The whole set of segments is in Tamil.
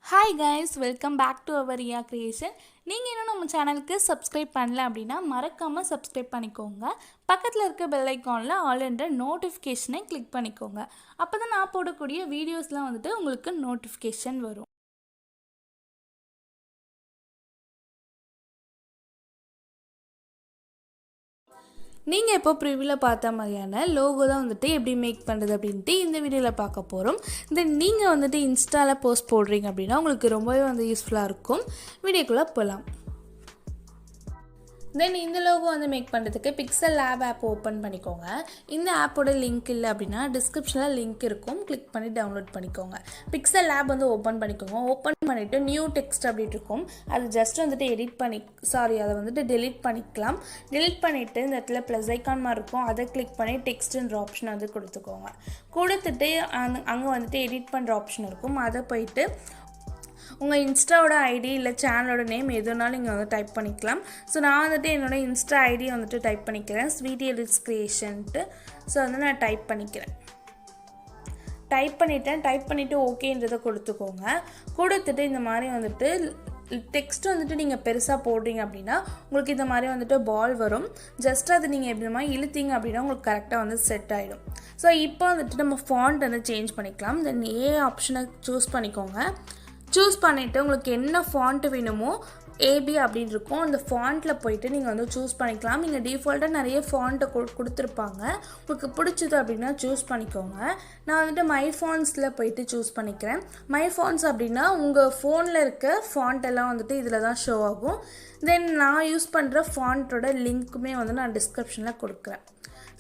Hi guys, welcome back to our Riya Creation. நீங்கள் இன்னும் நம்ம சேனலுக்கு சப்ஸ்கிரைப் பண்ணல அப்படின்னா மறக்காமல் சப்ஸ்கிரைப் பண்ணிக்கோங்க. பக்கத்தில் இருக்க பெல் ஐக்கானில் ஆல் என்ற நோட்டிஃபிகேஷனை கிளிக் பண்ணிக்கோங்க. அப்போ தான் நான் போடக்கூடிய வீடியோஸ்லாம் உங்களுக்கு நோட்டிஃபிகேஷன் வரும். நீங்கள் இப்போ ப்ரிவியூவில் பார்த்த மாதிரியான லோகோ தான் எப்படி மேக் பண்ணுறது அப்படின்ட்டு இந்த வீடியோவில் பார்க்க போகிறோம். தென் நீங்கள் இன்ஸ்டாவில் போஸ்ட் போடுறீங்க அப்படின்னா உங்களுக்கு ரொம்பவே யூஸ்ஃபுல்லாக இருக்கும். வீடியோக்குள்ளே போகலாம். தென் இந்த லோகோ மேக் பண்ணுறதுக்கு pixellab ஆப் ஓப்பன் பண்ணிக்கோங்க. இந்த ஆப்போட லிங்க் இல்லை அப்படின்னா டிஸ்கிரிப்ஷனில் லிங்க் இருக்கும், கிளிக் பண்ணி டவுன்லோட் பண்ணிக்கோங்க. pixellab ஓப்பன் பண்ணிக்கோங்க. ஓப்பன் பண்ணிவிட்டு நியூ டெக்ஸ்ட் அப்படின்ட்டு இருக்கும், அது ஜஸ்ட் எடிட் பண்ணி அதை டெலிட் பண்ணிக்கலாம். டெலிட் பண்ணிவிட்டு இந்த இடத்துல ப்ளஸ் ஐக்கான் மாதிரி இருக்கும், அதை கிளிக் பண்ணி டெக்ஸ்ட்டுன்ற ஆப்ஷன் கொடுத்துக்கோங்க. கொடுத்துட்டு அங்கே எடிட் பண்ணுற ஆப்ஷன் இருக்கும், அதை போயிட்டு உங்கள் இன்ஸ்டாவோட ஐடி இல்லை சேனலோட நேம் எதுனாலும் நீங்கள் டைப் பண்ணிக்கலாம். ஸோ நான் என்னோடய இன்ஸ்டா ஐடியை டைப் பண்ணிக்கிறேன், Riya Creation. ஸோ நான் டைப் பண்ணிக்கிறேன். டைப் பண்ணிவிட்டு ஓகேன்றதை கொடுத்துக்கோங்க. கொடுத்துட்டு இந்த மாதிரி டெக்ஸ்ட் நீங்கள் பெருசாக போடுறீங்க அப்படின்னா உங்களுக்கு இந்த மாதிரி பால் வரும். ஜஸ்ட் அது நீங்கள் எப்படி மாதிரி இழுத்தீங்க அப்படின்னா உங்களுக்கு கரெக்டாக செட் ஆகிடும். ஸோ இப்போ நம்ம ஃபாண்ட் சேஞ்ச் பண்ணிக்கலாம். தென் ஆப்ஷனை சூஸ் பண்ணிக்கோங்க. சூஸ் பண்ணிவிட்டு உங்களுக்கு என்ன ஃபாண்ட் வேணுமோ ஏபி அப்படின்னு இருக்கும், அந்த ஃபாண்ட்டில் போயிட்டு நீங்கள் சூஸ் பண்ணிக்கலாம். நீங்கள் டிஃபால்ட்டாக நிறைய ஃபாண்ட்டை கொடுத்துருப்பாங்க, உங்களுக்கு பிடிச்சது அப்படின்னா சூஸ் பண்ணிக்கோங்க. நான் மை ஃபாண்ட்ஸில் போயிட்டு சூஸ் பண்ணிக்கிறேன். மை ஃபாண்ட்ஸ் அப்படின்னா உங்கள் ஃபோனில் இருக்க ஃபாண்ட் எல்லாம் இதில் தான் ஷோ ஆகும். தென் நான் யூஸ் பண்ணுற ஃபாண்ட்டோட லிங்க்குமே நான் டிஸ்கிரிப்ஷனில் கொடுக்குறேன்.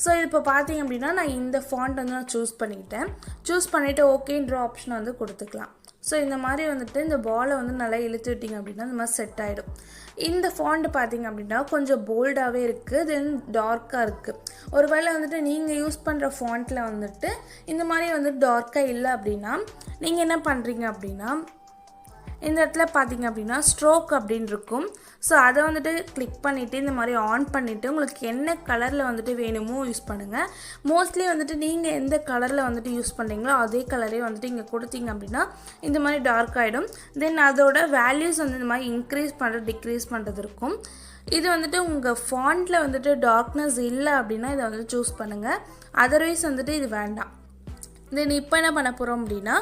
ஸோ இது இப்போ பார்த்தீங்க அப்படின்னா நான் இந்த ஃபாண்ட் நான் சூஸ் பண்ணிக்கிட்டேன். சூஸ் பண்ணிவிட்டு ஓகேன்ற ஆப்ஷனை கொடுத்துக்கலாம். ஸோ இந்த மாதிரி இந்த பாலை நல்லா இழுத்து விட்டிங்க அப்படின்னா இந்த மாதிரி செட் ஆகிடும். இந்த ஃபாண்ட் பார்த்திங்க அப்படின்னா கொஞ்சம் போல்டாகவே இருக்குது, தென் டார்க்காக இருக்குது. ஒருவேளை நீங்கள் யூஸ் பண்ணுற ஃபாண்ட்டில் இந்த மாதிரி டார்க்காக இல்லை அப்படின்னா நீங்கள் என்ன பண்ணுறீங்க அப்படின்னா இந்த இடத்துல பார்த்தீங்க அப்படின்னா ஸ்ட்ரோக் அப்படின்னு இருக்கும். ஸோ அதை கிளிக் பண்ணிவிட்டு இந்த மாதிரி ஆன் பண்ணிவிட்டு உங்களுக்கு என்ன கலரில் வேணுமோ யூஸ் பண்ணுங்கள். மோஸ்ட்லி நீங்கள் எந்த கலரில் யூஸ் பண்ணுறீங்களோ அதே கலரே இங்கே கொடுத்தீங்க அப்படின்னா இந்த மாதிரி டார்க் ஆகிடும். தென் அதோட வேல்யூஸ் இந்த மாதிரி இன்க்ரீஸ் பண்ணுறது டிக்ரீஸ் பண்ணுறது இருக்கும். இது உங்கள் ஃபாண்ட்டில் டார்க்னஸ் இல்லை அப்படின்னா இதை சூஸ் பண்ணுங்கள். அதர்வைஸ் இது வேண்டாம். தென் இப்போ என்ன பண்ண போகிறோம் அப்படின்னா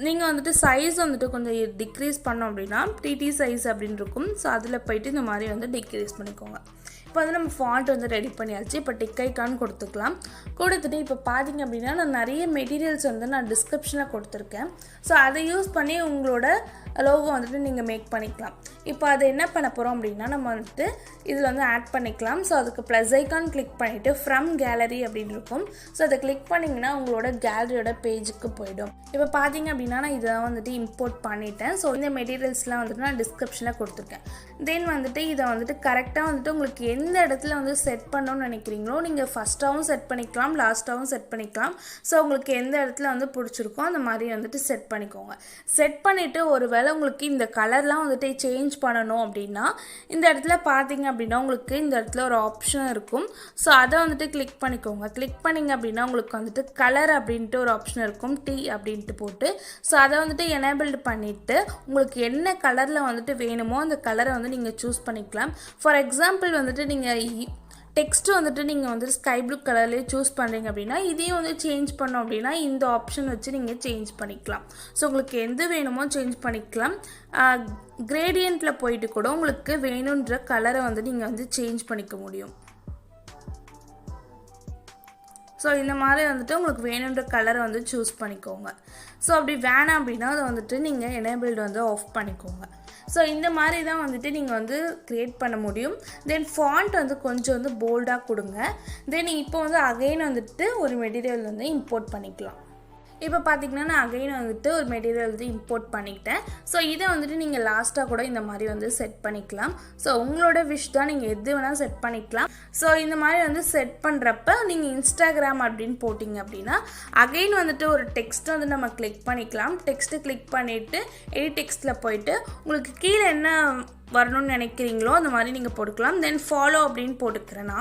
நீங்கள் சைஸ் கொஞ்சம் டிக்ரீஸ் பண்ணோம் அப்படின்னா டிடி சைஸ் அப்படின்னு இருக்கும். ஸோ அதில் போயிட்டு இந்த மாதிரி டிக்ரீஸ் பண்ணிக்கோங்க. இப்போ நம்ம ஃபாண்ட் ரெடி பண்ணியாச்சு. இப்போ டிக் ஐக்கான் கொடுத்துக்கலாம். கொடுத்துட்டு இப்போ பார்த்தீங்க அப்படின்னா நான் நிறைய மெட்டீரியல்ஸ் நான் டிஸ்கிரிப்ஷனில் கொடுத்துருக்கேன். ஸோ அதை யூஸ் பண்ணி உங்களோட லோகோ நீங்கள் மேக் பண்ணிக்கலாம். இப்போ அதை என்ன பண்ண போகிறோம் அப்படின்னா நம்ம இதில் ஆட் பண்ணிக்கலாம். ஸோ அதுக்கு ப்ளஸ் ஐக்கான் கிளிக் பண்ணிவிட்டு ஃப்ரம் கேலரி அப்படின்னு இருக்கும். ஸோ அதை கிளிக் பண்ணிங்கன்னா உங்களோட கேலரியோட பேஜுக்கு போயிடும். இப்போ பார்த்தீங்க அப்படின்னா நான் இதை இம்போர்ட் பண்ணிட்டேன். ஸோ இந்த மெட்டீரியல்ஸ்லாம் நான் டிஸ்கிரிப்ஷனில் கொடுத்துருக்கேன். தென் இதை கரெக்டாக உங்களுக்கு எந்த இடத்துல செட் பண்ணணும்னு நினைக்கிறீங்களோ நீங்கள் ஃபஸ்ட்டாகவும் செட் பண்ணிக்கலாம், லாஸ்ட்டாகவும் செட் பண்ணிக்கலாம். ஸோ உங்களுக்கு எந்த இடத்துல பிடிச்சிருக்கோ அந்த மாதிரி செட் பண்ணிக்கோங்க. செட் பண்ணிவிட்டு ஒரு வேளை உங்களுக்கு இந்த கலர்லாம் சேஞ்ச் பண்ணணும் அப்படின்னா இந்த இடத்துல பார்த்தீங்க அப்படின்னா உங்களுக்கு இந்த இடத்துல ஒரு ஆப்ஷன் இருக்கும். ஸோ அதை கிளிக் பண்ணிக்கோங்க. கிளிக் பண்ணிங்க அப்படின்னா உங்களுக்கு கலர் அப்படின்ட்டு ஒரு ஆப்ஷன் இருக்கும், டி அப்படின்ட்டு போட்டு. ஸோ அதை எனேபிள்டு பண்ணிவிட்டு உங்களுக்கு என்ன கலரில் வேணுமோ அந்த கலரை நீங்கள் சூஸ் பண்ணிக்கலாம். ஃபார் எக்ஸாம்பிள் நீங்கள் டெக்ஸ்ட்டு நீங்கள் ஸ்கை ப்ளூ கலர்லேயே சூஸ் பண்ணுறீங்க அப்படின்னா இதையும் சேஞ்ச் பண்ணோம் அப்படின்னா இந்த ஆப்ஷன் வச்சு நீங்கள் சேஞ்ச் பண்ணிக்கலாம். ஸோ உங்களுக்கு எது வேணுமோ சேஞ்ச் பண்ணிக்கலாம். கிரேடியண்ட்டில் போயிட்டு கூட உங்களுக்கு வேணுன்ற கலரை நீங்கள் சேஞ்ச் பண்ணிக்க முடியும். ஸோ இந்த மாதிரி உங்களுக்கு வேணுன்ற கலரை சூஸ் பண்ணிக்கோங்க. ஸோ அப்படி வேணாம் அப்படின்னா அதை நீங்கள் எனேபிள்டு ஆஃப் பண்ணிக்கோங்க. ஸோ இந்த மாதிரி தான் நீங்கள் க்ரியேட் பண்ண முடியும். தென் ஃபாண்ட் கொஞ்சம் போல்டாக கொடுங்க. தென் இப்போ அகைன் ஒரு மெட்டீரியல் இம்போர்ட் பண்ணிக்கலாம். இப்போ பார்த்தீங்கன்னா நான் அகைன் ஒரு மெட்டீரியல் இம்போர்ட் பண்ணிக்கிட்டேன். ஸோ இதை நீங்கள் லாஸ்ட்டாக கூட இந்த மாதிரி செட் பண்ணிக்கலாம். ஸோ உங்களோட விஷ் தான், நீங்கள் எது வேணால் செட் பண்ணிக்கலாம். ஸோ இந்த மாதிரி செட் பண்ணுறப்ப நீங்கள் இன்ஸ்டாகிராம் அப்படின்னு போட்டிங்க அப்படின்னா அகைன் ஒரு டெக்ஸ்ட் நம்ம கிளிக் பண்ணிக்கலாம். டெக்ஸ்ட்டு கிளிக் பண்ணிவிட்டு எடிட் டெக்ஸ்ட்டில் போயிட்டு உங்களுக்கு கீழே என்ன வரணும்னு நினைக்கிறீங்களோ அந்த மாதிரி நீங்கள் போட்டுக்கலாம். தென் ஃபாலோ அப்படின்னு போட்டுக்கிறேன்னா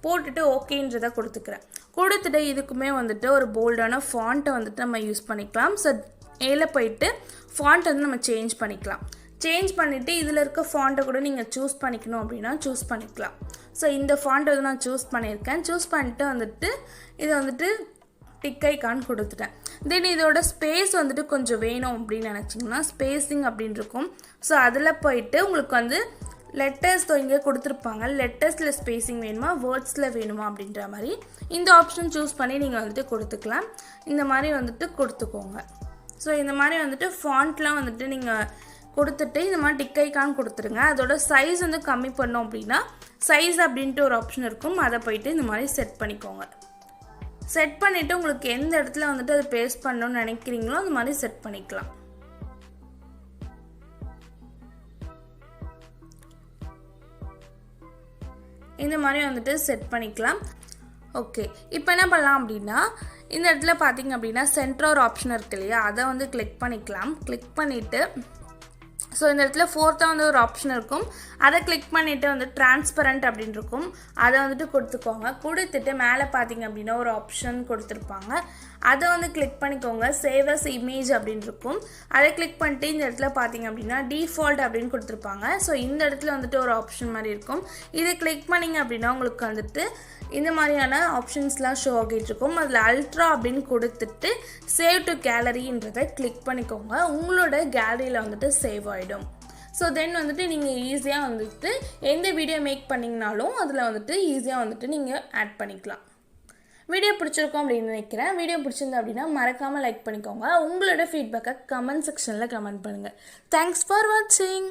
போட்டுட்டு ஓகேன்றதை கொடுத்துக்கிறேன். கொடுத்துட்டு இதுக்குமே ஒரு போல்டான ஃபாண்ட்டை நம்ம யூஸ் பண்ணிக்கலாம். ஸோ மேலே போயிட்டு ஃபாண்ட் வந்து நம்ம சேஞ்ச் பண்ணிக்கலாம். சேஞ்ச் பண்ணிவிட்டு இதில் இருக்க ஃபாண்ட்டை கூட நீங்கள் சூஸ் பண்ணிக்கணும் அப்படின்னா சூஸ் பண்ணிக்கலாம். ஸோ இந்த ஃபாண்ட் வந்து நான் சூஸ் பண்ணியிருக்கேன். சூஸ் பண்ணிட்டு வந்துட்டு இதை வந்துட்டு டிக் ஐக்கான் கொடுத்துட்டேன். தென் இதோட ஸ்பேஸ் வந்துட்டு கொஞ்சம் வேணும் அப்படின்னு நினச்சிங்கன்னா ஸ்பேஸிங் அப்படின்னு இருக்கும். ஸோ அதில் போயிட்டு உங்களுக்கு வந்து லெட்டர்ஸ் இங்கே கொடுத்துருப்பாங்க. லெட்டர்ஸில் ஸ்பேஸிங் வேணுமா வேர்ட்ஸில் வேணுமா அப்படின்ற மாதிரி இந்த ஆப்ஷன் சூஸ் பண்ணி நீங்கள் வந்துட்டு கொடுத்துக்கலாம். இந்த மாதிரி வந்துட்டு கொடுத்துக்கோங்க. ஸோ இந்த மாதிரி வந்துட்டு ஃபாண்ட்லாம் வந்துட்டு நீங்கள் கொடுத்துட்டு இந்த மாதிரி டிக் ஐக்கான் கொடுத்துருங்க. அதோட சைஸ் வந்து கம்மி பண்ணோம் அப்படின்னா சைஸ் அப்படின்ட்டு ஒரு ஆப்ஷன் இருக்கும். அதை போயிட்டு இந்த மாதிரி செட் பண்ணிக்கோங்க. செட் பண்ணிவிட்டு உங்களுக்கு எந்த இடத்துல வந்துட்டு அதை பேஸ்ட் பண்ணணும்னு நினைக்கிறீங்களோ அந்த மாதிரி செட் பண்ணிக்கலாம். இந்த மாதிரி வந்துட்டு செட் பண்ணிக்கலாம். ஓகே, இப்போ என்ன பண்ணலாம் அப்படின்னா இந்த இடத்துல பார்த்தீங்க அப்படின்னா சென்டர் ஒரு ஆப்ஷன் இருக்கு இல்லையா, அதை வந்து கிளிக் பண்ணிக்கலாம். கிளிக் பண்ணிவிட்டு ஸோ இந்த இடத்துல ஃபோர்த்தாக வந்து ஒரு ஆப்ஷன் இருக்கும். அதை கிளிக் பண்ணிவிட்டு வந்து டிரான்ஸ்பரண்ட் அப்படின்னு இருக்கும். அதை வந்துட்டு கொடுத்துக்கோங்க. கொடுத்துட்டு மேலே பார்த்தீங்க அப்படின்னா ஒரு ஆப்ஷன் கொடுத்துருப்பாங்க. அதை வந்து கிளிக் பண்ணிக்கோங்க. சேவ் அஸ் இமேஜ் அப்படின்னு இருக்கும். அதை கிளிக் பண்ணிட்டு இந்த இடத்துல பார்த்தீங்க அப்படின்னா டிஃபால்ட் அப்படின்னு கொடுத்துருப்பாங்க. ஸோ இந்த இடத்துல வந்துட்டு ஒரு ஆப்ஷன் மாதிரி இருக்கும். இதை கிளிக் பண்ணிங்க அப்படின்னா உங்களுக்கு வந்துட்டு இந்த மாதிரியான ஆப்ஷன்ஸ்லாம் ஷோ ஆகிட்டு இருக்கும். அதில் அல்ட்ரா அப்படின்னு கொடுத்துட்டு சேவ் டு கேலரின்றதை கிளிக் பண்ணிக்கோங்க. உங்களோட கேலரியில் வந்துட்டு சேவ் ஆகிடும். ஸோ தென் வந்துட்டு நீங்கள் ஈஸியாக வந்துட்டு எந்த வீடியோ மேக் பண்ணிங்கனாலும் அதில் வந்துட்டு ஈஸியாக வந்துட்டு நீங்கள் ஆட் பண்ணிக்கலாம். வீடியோ பிடிச்சிருக்கோம் அப்படின்னு நினைக்கிறேன். வீடியோ பிடிச்சிருந்தா அப்படின்னா மறக்காமல் லைக் பண்ணிக்கோங்க. உங்களோட ஃபீட்பேக்கை கமெண்ட் செக்ஷனில் கமெண்ட் பண்ணுங்கள். தேங்க்ஸ் ஃபார் வாட்சிங்.